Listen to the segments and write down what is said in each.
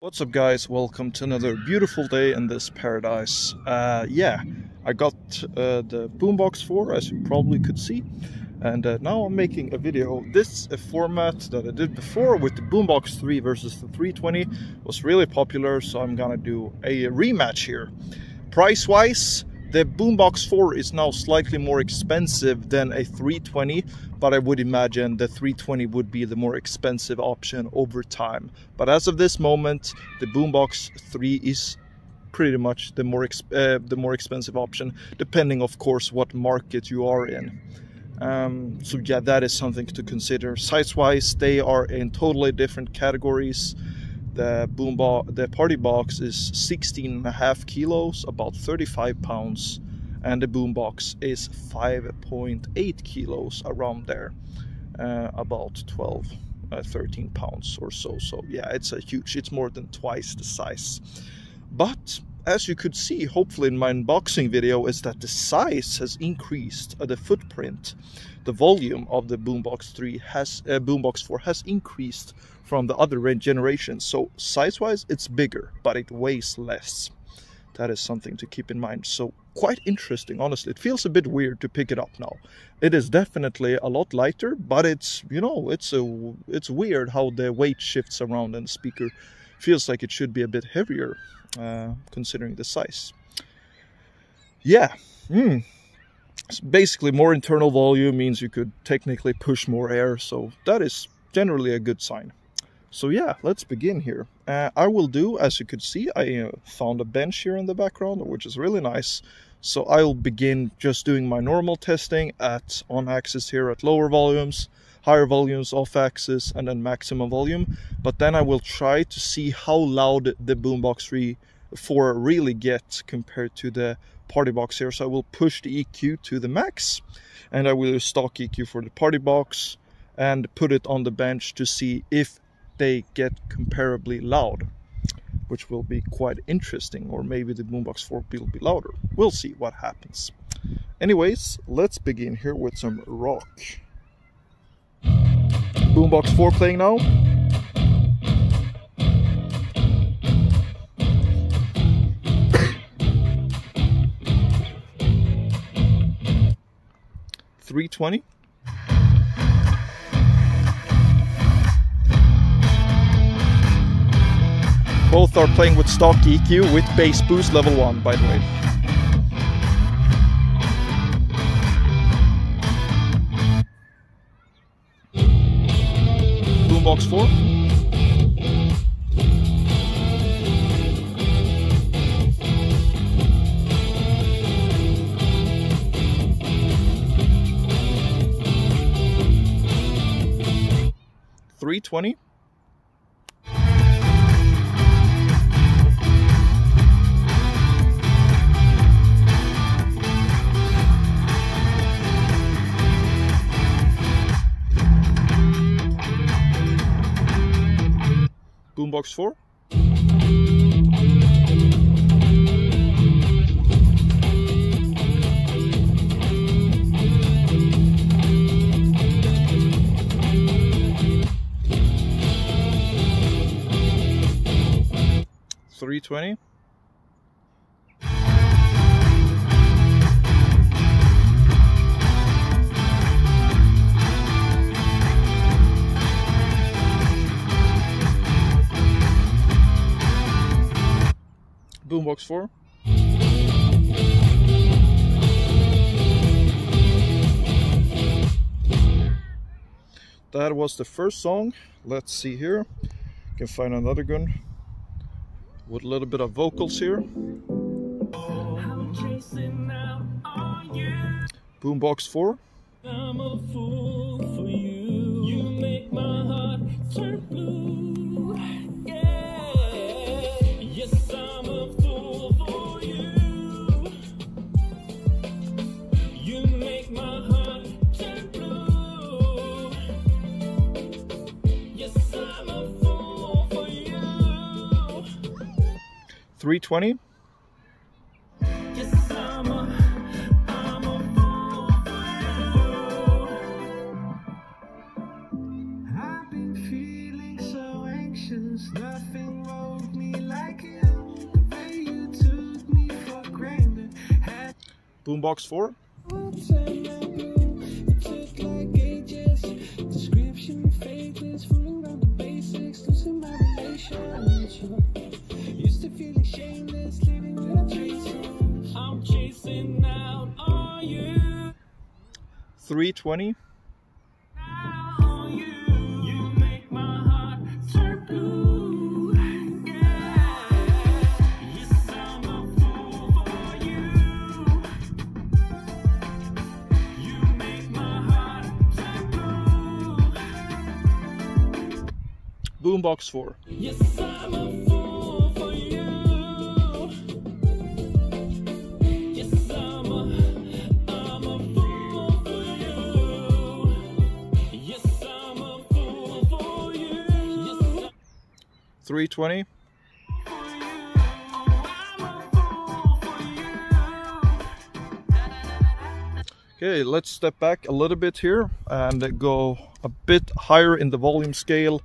What's up guys, welcome to another beautiful day in this paradise. Yeah, I got the BOOMBOX 4 as you probably could see, and now I'm making a video. This format that I did before with the BOOMBOX 3 versus the 320 was really popular, so I'm gonna do a rematch here. Price wise, the BOOMBOX 4 is now slightly more expensive than a 320, but I would imagine the 320 would be the more expensive option over time. But as of this moment, the BOOMBOX 3 is pretty much the more expensive option, depending of course what market you are in. So yeah, that is something to consider. Size-wise, they are in totally different categories. The PARTYBOX is 16.5 kilos, about 35 pounds, and the BOOMBOX is 5.8 kilos, around there, about 13 pounds or so. So yeah, it's more than twice the size. But as you could see, hopefully in my unboxing video, is that the size has increased, the footprint, the volume of the BOOMBOX 4 has increased from the other generations. So size-wise, it's bigger, but it weighs less. That is something to keep in mind. So quite interesting, honestly. It feels a bit weird to pick it up now. It is definitely a lot lighter, but it's, you know, it's weird how the weight shifts around and the speaker feels like it should be a bit heavier, considering the size. Yeah. Basically, more internal volume means you could technically push more air, so that is generally a good sign. So yeah, let's begin here. I will do, as you could see, I found a bench here in the background, which is really nice. So I'll begin just doing my normal testing on axis here at lower volumes, higher volumes off axis, and then maximum volume. But then I will try to see how loud the BOOMBOX 4 really gets compared to the PARTYBOX here. So I will push the EQ to the max, and I will use stock EQ for the PARTYBOX and put it on the bench to see if they get comparably loud, which will be quite interesting. Or maybe the BOOMBOX 4 will be louder. We'll see what happens. Anyways, let's begin here with some rock. BOOMBOX 4 playing now. $320. Both are playing with stock EQ with bass boost level 1, by the way. BOOMBOX 4. $320. BOOMBOX 4. $320. BOOMBOX 4. That was the first song. Let's see here. You can find another gun with a little bit of vocals here. BOOMBOX 4. I'm a fool for you. You make my heart turn blue. Yeah. Yes, I'm a fool for you. You make my heart turn blue. Yes, I'm a fool for you. $320. Yes, I'm a fool for you. I've been feeling so anxious, nothing woke me Boombox 4. I'm chasing out on you. 320. You make my heart turn blue. Yeah. Yes, I'm a fool for you. You make my heart turn blue. Boombox 4. Yes, I'm a fool for you. Yes, I'm a fool for you. Yes, I'm a fool for you. Yes, 320. Okay, let's step back a little bit here and go a bit higher in the volume scale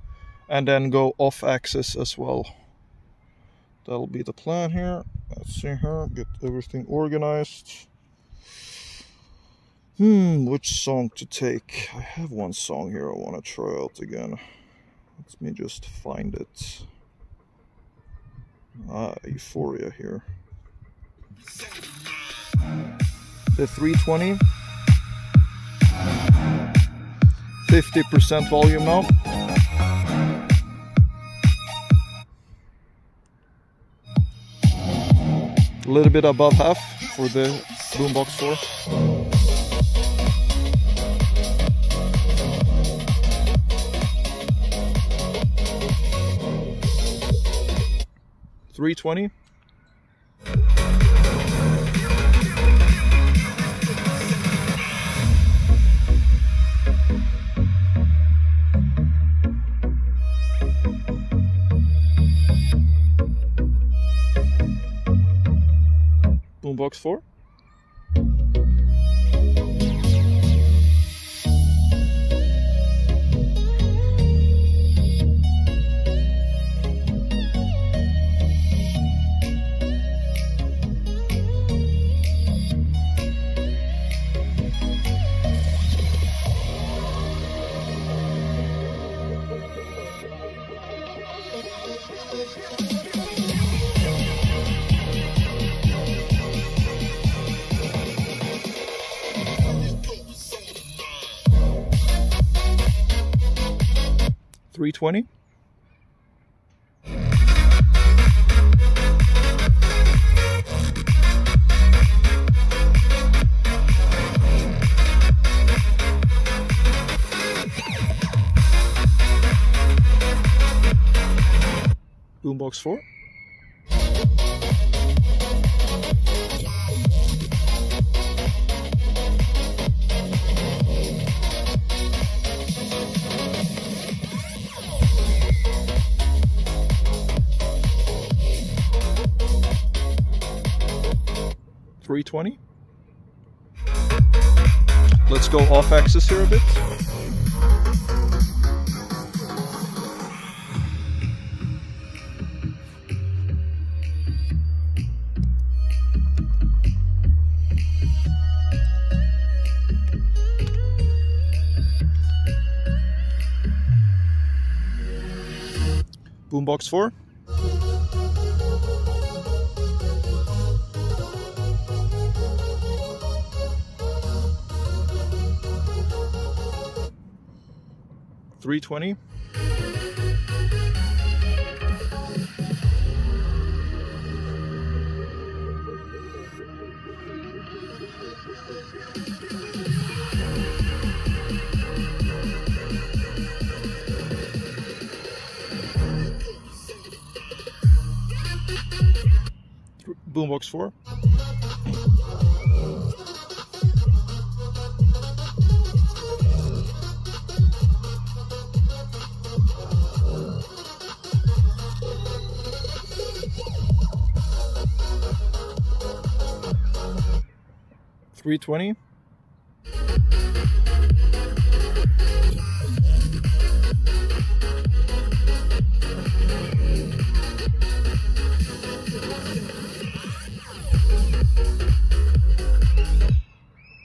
and then go off axis as well. That'll be the plan here. Let's see here, get everything organized. Which song to take? I have one song here I want to try out again. Let me just find it. Eurporia here. The 320. 50% volume now. A little bit above half for the Boombox 4. $320. Boombox 4. $320. Boombox 4. $320. Let's go off axis here a bit. Boombox 4. $320. Boombox 4. $320.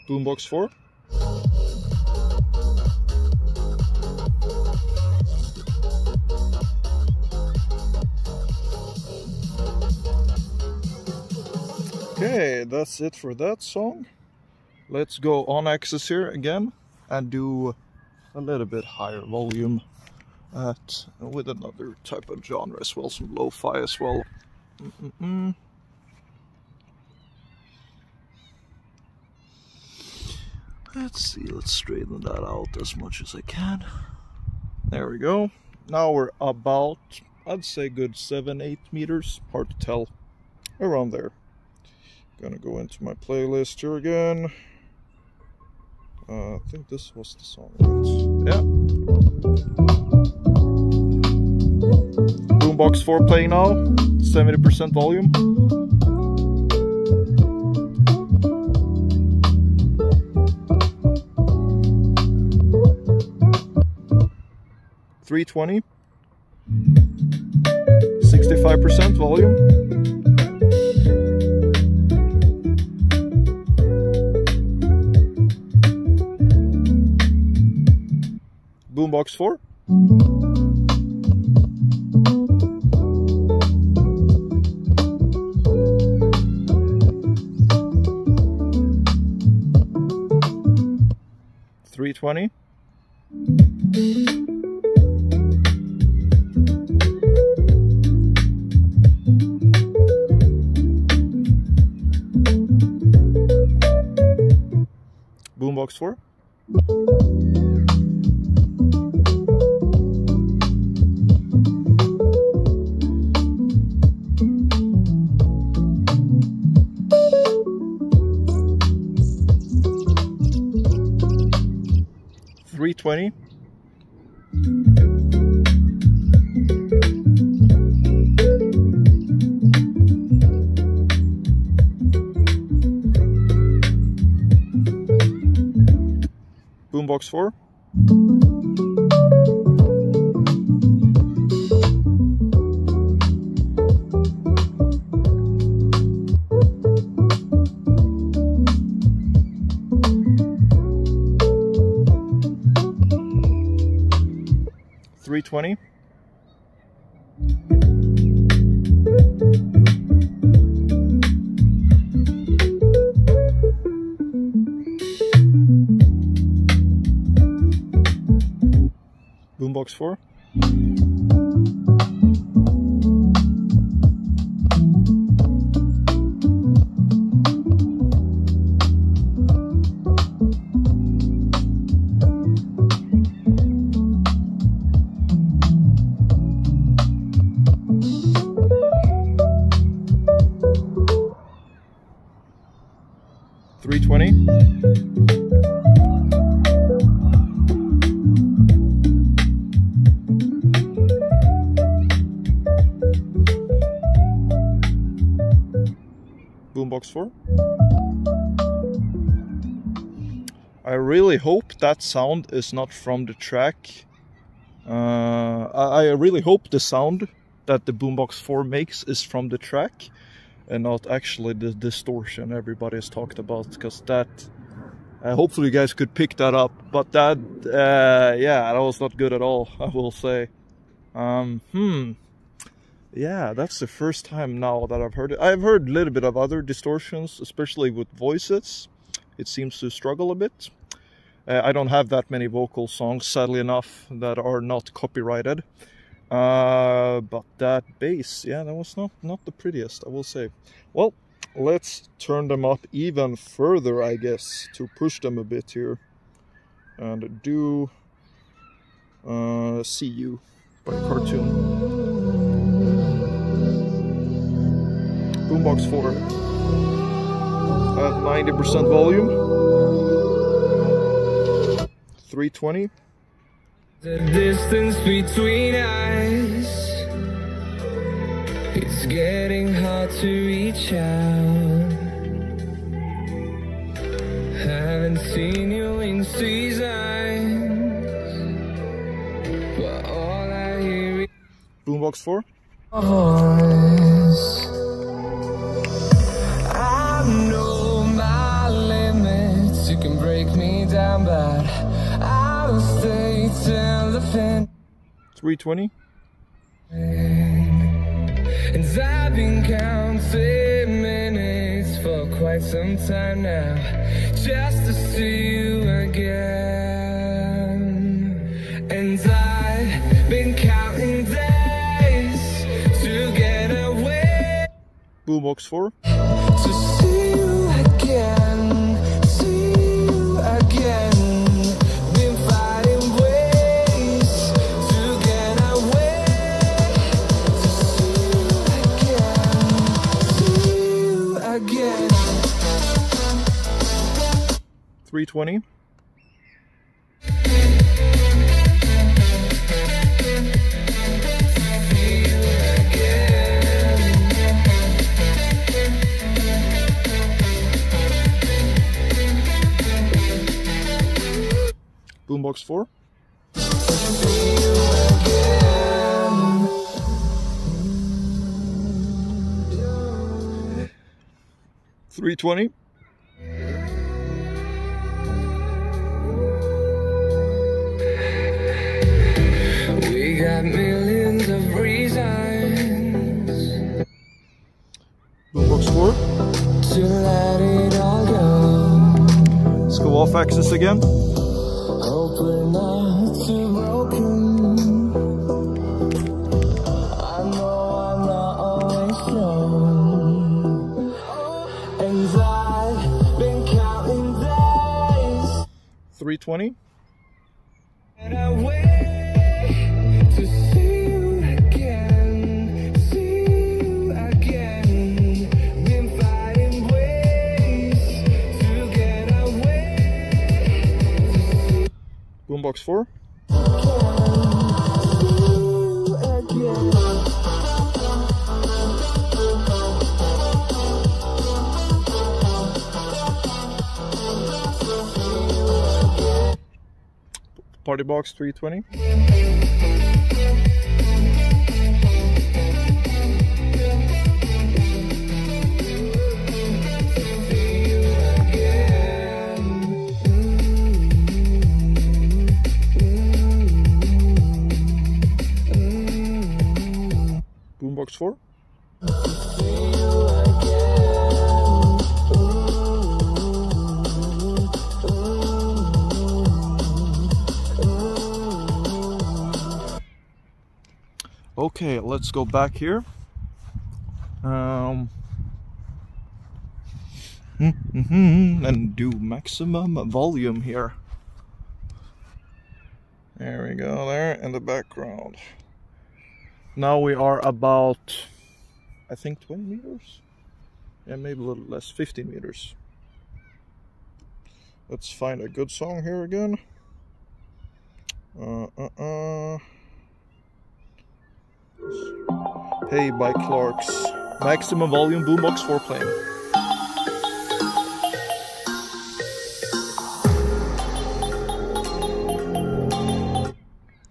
Boombox 4. Okay, that's it for that song. Let's go on axis here again and do a little bit higher volume with another type of genre as well, some lo-fi as well. Let's see, let's straighten that out as much as I can. There we go. Now we're about, I'd say, good 7-8 meters. Hard to tell. Around there. Gonna go into my playlist here again. I think this was the song, right? Yeah. Boombox 4 playing now. 70% volume. $320. 65% volume. Boombox 4. $320. Boombox 4. $320. Boombox 4. $320. Boombox 4. $320. Boombox 4. I really hope that sound is not from the track. I really hope the sound that the Boombox 4 makes is from the track and not actually the distortion everybody has talked about, because that hopefully you guys could pick that up, but that yeah, that was not good at all, I will say. Yeah, that's the first time now that I've heard it. I've heard a little bit of other distortions, especially with voices. It seems to struggle a bit. I don't have that many vocal songs, sadly enough, that are not copyrighted. But that bass, yeah, that was not the prettiest, I will say. Well, let's turn them up even further, I guess, to push them a bit here. And do See You by Cartoon. Boombox 4 at 90% volume. $320. The distance between us, it's getting hard to reach out. Haven't seen you in seasons, but all I hear is Boombox 4. voice. I know my limits. You 320. And I've been counting minutes for quite some time now, just to see you again. And I've been counting days to get away, BOOMBOX 4. to see you again, see you again. Been finding ways to get away, to see you again. 320. BOOMBOX 4. $320. We got millions of reasons BOOMBOX 4. to let it all go. Let's go off axis again. Hope we're not too broken. I know I'm not always strong, and I've been counting days. 320. And I wait to see you again, see you again. Been finding ways to get away. BOOMBOX 4. PARTYBOX 320. BOOMBOX 4. Okay, let's go back here. And do maximum volume here. There we go, there in the background. Now we are about, I think 20 meters? Yeah, maybe a little less, 15 meters. Let's find a good song here again. H.A.Y by Clarx. Maximum volume, BOOMBOX 4 playing.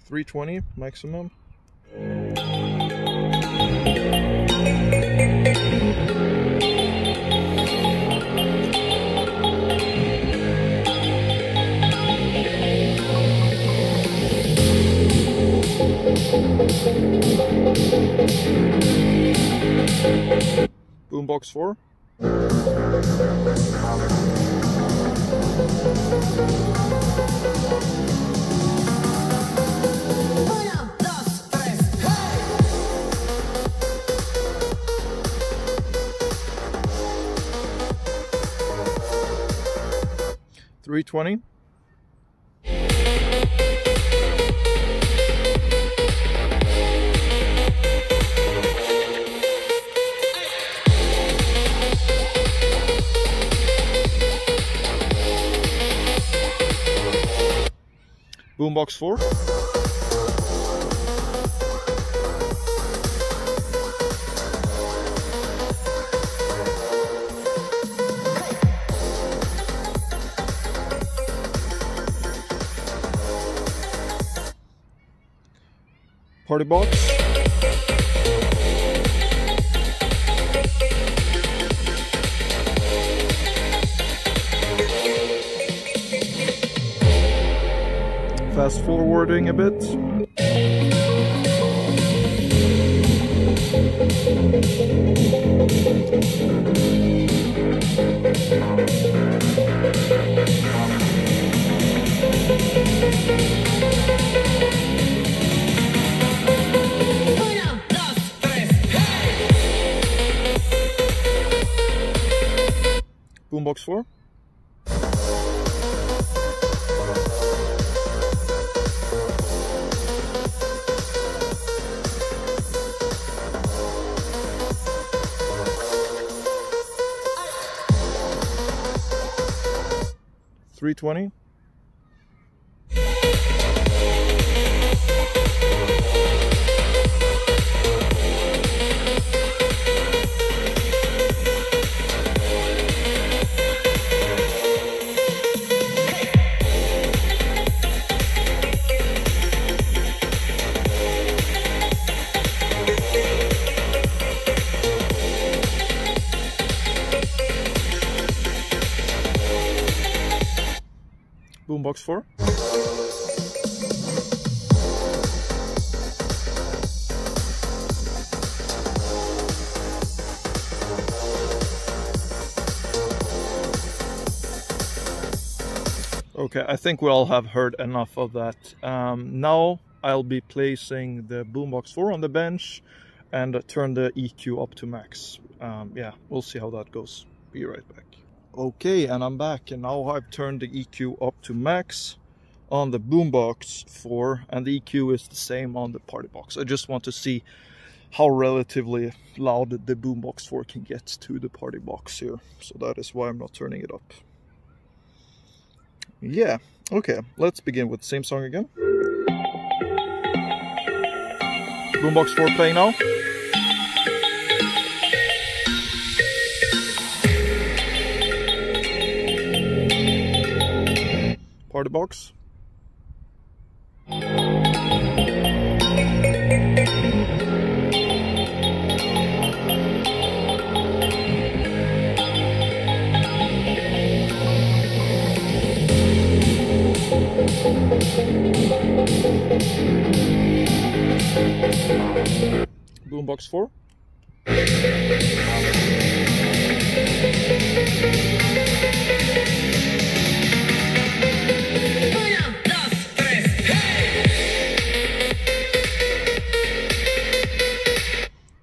$320 maximum. BOOMBOX 4. $320. BOOMBOX 4. PARTYBOX. Fast forwarding a bit. Boombox 4. $320. Boombox 4. Okay, I think we all have heard enough of that. Now I'll be placing the Boombox 4 on the bench and turn the EQ up to max. Yeah, we'll see how that goes. Be right back. Okay, and I'm back, and now I've turned the EQ up to max on the Boombox 4, and the EQ is the same on the PARTYBOX. I just want to see how relatively loud the Boombox 4 can get to the PARTYBOX here. So that is why I'm not turning it up. Yeah, okay, let's begin with the same song again. Boombox 4 playing now. PARTYBOX. Boombox 4.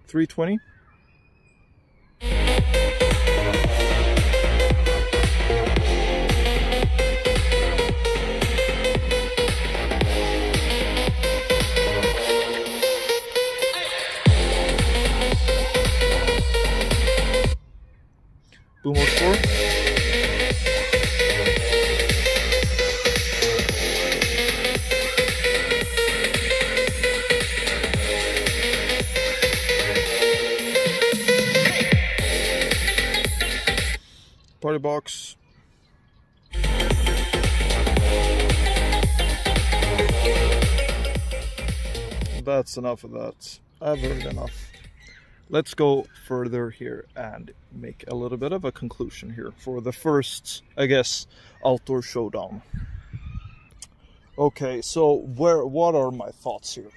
$320. Boombox 4. PARTYBOX. That's enough of that. I've heard enough. Let's go further here and make a little bit of a conclusion here for the first, I guess, outdoor showdown. Okay, so what are my thoughts here?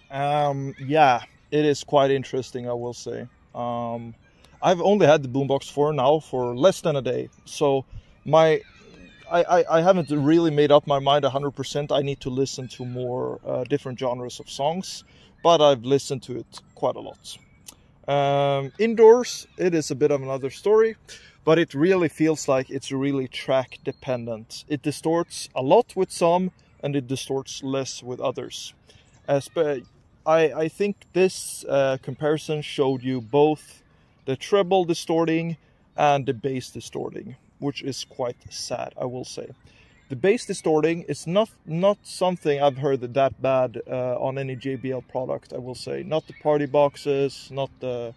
Yeah, it is quite interesting, I will say. I've only had the Boombox 4 now for less than a day, so I haven't really made up my mind 100%. I need to listen to more different genres of songs, but I've listened to it quite a lot. Indoors, it is a bit of another story, but it really feels like it's really track dependent. It distorts a lot with some, and it distorts less with others. I think this comparison showed you both the treble distorting and the bass distorting, which is quite sad, I will say. The bass distorting is not something I've heard that bad on any JBL product, I will say. Not the PARTYBOXes, not the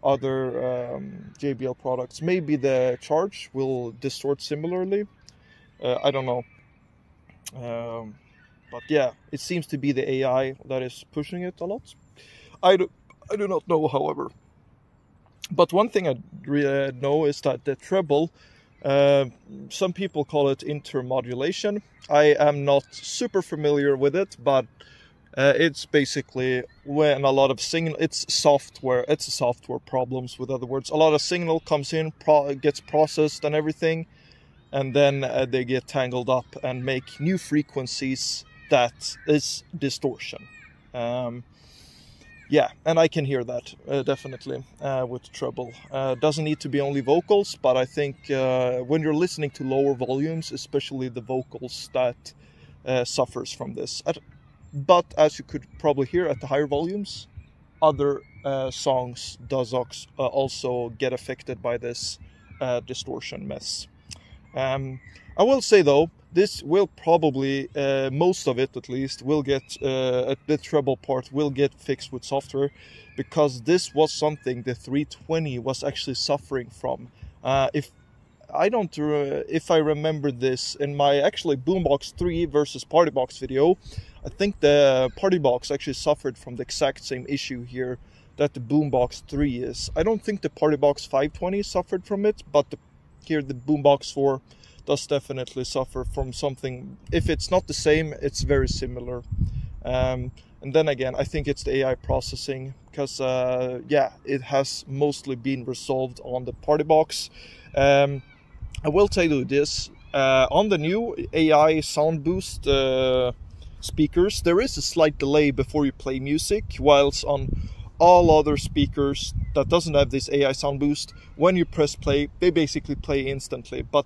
other JBL products. Maybe the Charge will distort similarly. I don't know. But yeah, it seems to be the AI that is pushing it a lot. I do not know, however. But one thing I know is that the treble, some people call it intermodulation. I am not super familiar with it, but It's basically when a lot of signal, it's a software problems, with other words. A lot of signal comes in, gets processed and everything, and then they get tangled up and make new frequencies that is distortion. Yeah, and I can hear that definitely with treble. Doesn't need to be only vocals, but I think when you're listening to lower volumes, especially the vocals, that suffers from this. But as you could probably hear at the higher volumes, other songs does also get affected by this distortion mess. I will say though, this will probably, most of it at least, will get, the treble part will get fixed with software, because this was something the 320 was actually suffering from. If I remember this in my actually BOOMBOX 3 versus PARTYBOX video, I think the PARTYBOX actually suffered from the exact same issue here that the BOOMBOX 3 is. I don't think the PARTYBOX 520 suffered from it, but here the BOOMBOX 4 does definitely suffer from something. If it's not the same, it's very similar. And then again, I think it's the AI processing, because yeah, it has mostly been resolved on the PARTYBOX. I will tell you this, on the new AI sound boost speakers, there is a slight delay before you play music, whilst on all other speakers that doesn't have this AI sound boost, when you press play, they basically play instantly, but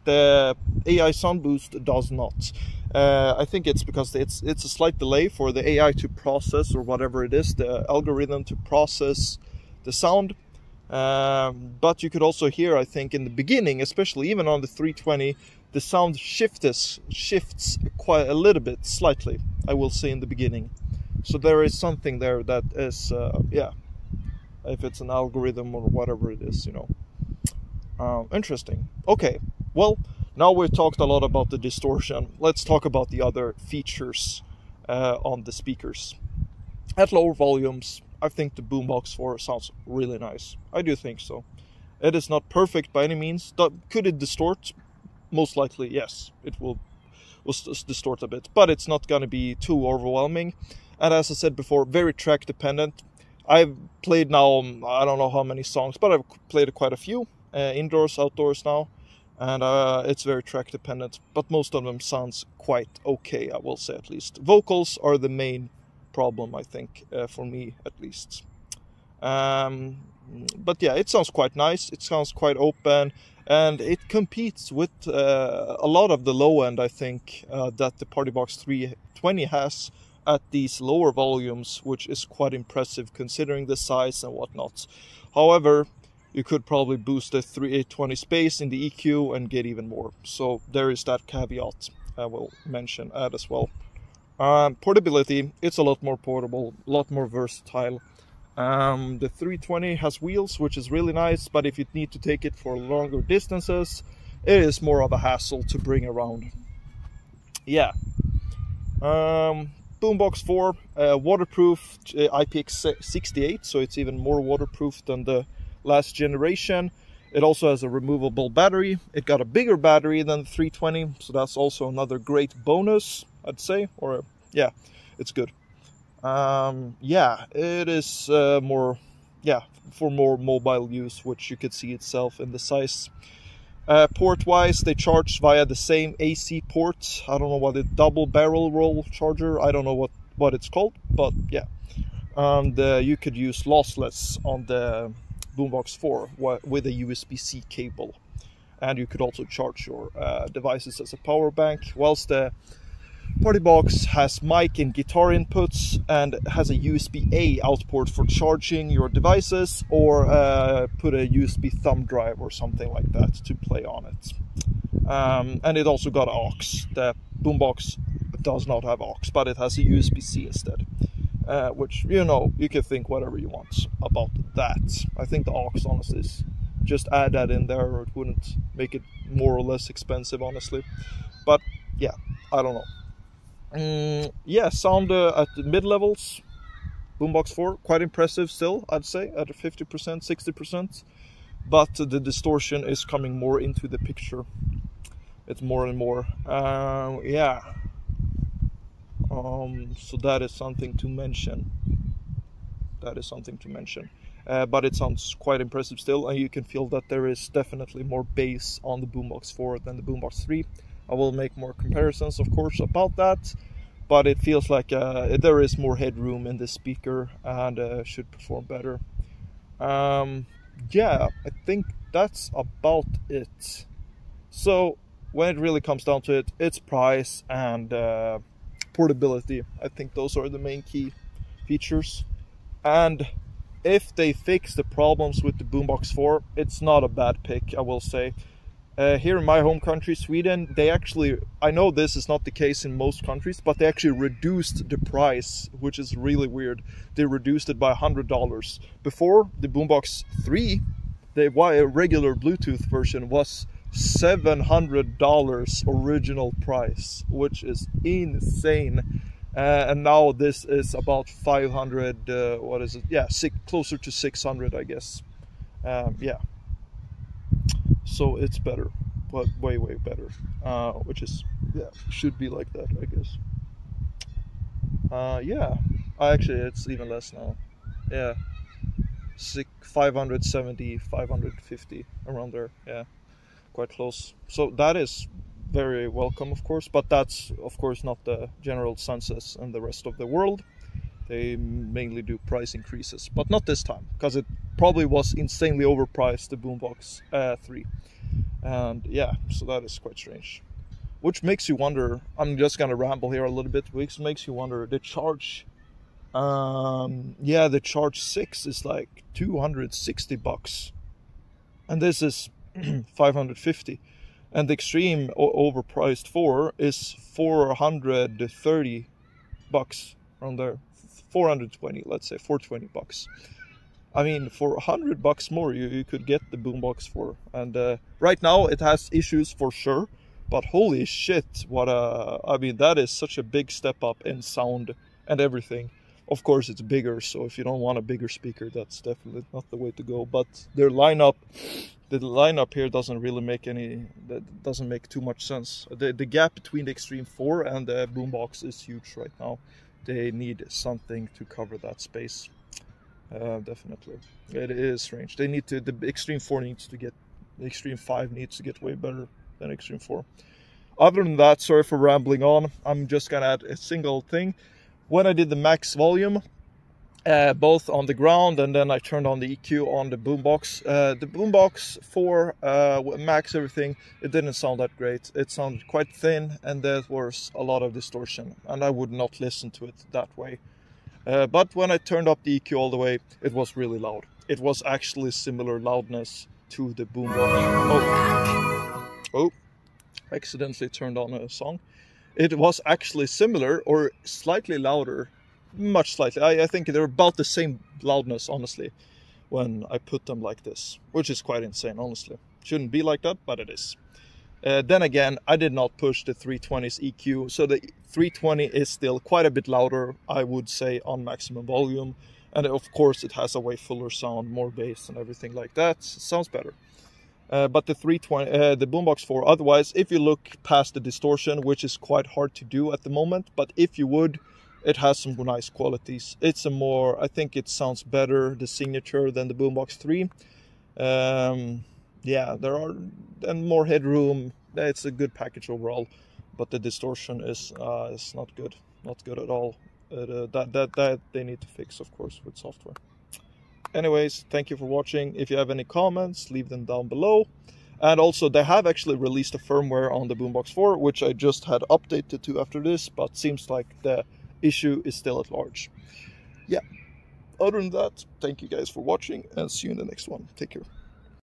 the AI sound boost does not. I think it's because it's a slight delay for the AI to process, or whatever it is, the algorithm to process the sound. But you could also hear, I think, in the beginning, especially even on the 320, the sound shifts quite a little bit, slightly, I will say, in the beginning. So there is something there that is, yeah, if it's an algorithm or whatever it is, you know. Interesting. Okay, well, now we've talked a lot about the distortion. Let's talk about the other features on the speakers. At lower volumes, I think the BOOMBOX 4 sounds really nice. I do think so. It is not perfect by any means. Could it distort? Most likely, yes. It will distort a bit, but it's not going to be too overwhelming. And as I said before, very track dependent. I've played now, I don't know how many songs, but I've played quite a few, indoors, outdoors now. And it's very track dependent, but most of them sounds quite okay, I will say, at least. Vocals are the main problem, I think, for me at least. But yeah, it sounds quite nice, it sounds quite open, and it competes with a lot of the low end, I think, that the PARTYBOX 320 has at these lower volumes, which is quite impressive considering the size and whatnot. However, you could probably boost the 320 space in the EQ and get even more. So there is that caveat I will mention as well. Portability, it's a lot more portable, a lot more versatile. The 320 has wheels, which is really nice, but if you need to take it for longer distances, it is more of a hassle to bring around. Yeah. BOOMBOX 4, waterproof, IPX68, so it's even more waterproof than the last generation. It also has a removable battery. It got a bigger battery than the 320, so that's also another great bonus, I'd say. Or yeah, it's good. Yeah, it is more, yeah, for more mobile use, which you could see itself in the size. Port wise, they charge via the same AC port. I don't know what it, double barrel roll charger, I don't know what it's called, but yeah. And you could use lossless on the BOOMBOX 4 with a USB-C cable, and you could also charge your devices as a power bank, whilst the PARTYBOX has mic and guitar inputs and has a USB-A output for charging your devices, or put a USB thumb drive or something like that to play on it. And it also got aux. The BOOMBOX does not have aux, but it has a USB-C instead. Which, you know, you can think whatever you want about that. I think the aux, honestly, is just add that in there, or it wouldn't make it more or less expensive, honestly. But yeah, I don't know. Yeah, sound at the mid-levels, BOOMBOX 4, quite impressive still, I'd say, at 50%, 60%. But the distortion is coming more into the picture. It's more and more. Yeah. So that is something to mention. But it sounds quite impressive still, and you can feel that there is definitely more bass on the BOOMBOX 4 than the BOOMBOX 3. I will make more comparisons, of course, about that, but it feels like there is more headroom in this speaker and should perform better. Yeah, I think that's about it. So when it really comes down to it, it's price and portability. I think those are the main key features. And if they fix the problems with the BOOMBOX 4, it's not a bad pick, I will say. Here in my home country, Sweden, they actually, I know this is not the case in most countries, but they actually reduced the price, which is really weird. They reduced it by $100. Before, the BOOMBOX 3, the regular Bluetooth version, was $700 original price, which is insane. And now this is about 500, what is it? Yeah, closer to 600, I guess. Yeah. So it's better, but way better, which is, yeah, should be like that, I guess. Yeah, actually it's even less now. Yeah, 570, 550, around there. Yeah, quite close. So that is very welcome, of course, but that's of course not the general census in the rest of the world. They mainly do price increases, but not this time, because it probably was insanely overpriced, the BOOMBOX 3. And yeah, so that is quite strange. Which makes you wonder, I'm just gonna ramble here a little bit, which makes you wonder, the Charge, yeah, the Charge 6 is like $260. And this is 550. And the extreme overpriced 4 is $430, around there. 420, let's say, $420. I mean, for $100 more, you could get the BOOMBOX 4. And right now it has issues for sure, but holy shit, what I mean, that is such a big step up in sound and everything. Of course, it's bigger, so if you don't want a bigger speaker, that's definitely not the way to go. But their lineup, the lineup here doesn't really make doesn't make too much sense. The gap between the Extreme 4 and the BOOMBOX is huge right now. They need something to cover that space. Definitely, it is strange. They need to. The Extreme 4 needs to get. The Extreme 5 needs to get way better than Extreme 4. Other than that, sorry for rambling on. I'm just gonna add a single thing. When I did the max volume, both on the ground and then I turned on the EQ on the BOOMBOX. The BOOMBOX 4, max everything, it didn't sound that great. It sounded quite thin and there was a lot of distortion, and I would not listen to it that way. But when I turned up the EQ all the way, it was really loud. It was actually similar loudness to the BOOMBOX. Oh, accidentally turned on a song. It was actually similar or slightly louder, much slightly. I think they're about the same loudness, honestly, when I put them like this, which is quite insane, honestly. Shouldn't be like that, but it is. Then again, I did not push the 320's EQ, so the 320 is still quite a bit louder, I would say, on maximum volume. And of course, it has a way fuller sound, more bass and everything like that. It sounds better. But the 320, the BOOMBOX 4, otherwise, if you look past the distortion, which is quite hard to do at the moment, but if you would, it has some nice qualities. It's a more, I think it sounds better, the signature, than the BOOMBOX 3. Yeah, there are, and more headroom. It's a good package overall, but the distortion is not good, not good at all. That they need to fix, of course, with software. Anyways, thank you for watching. If you have any comments, leave them down below. And also, they have actually released a firmware on the BOOMBOX 4, which I just had updated to after this, but seems like the issue is still at large. Yeah, other than that, thank you guys for watching, and see you in the next one. Take care.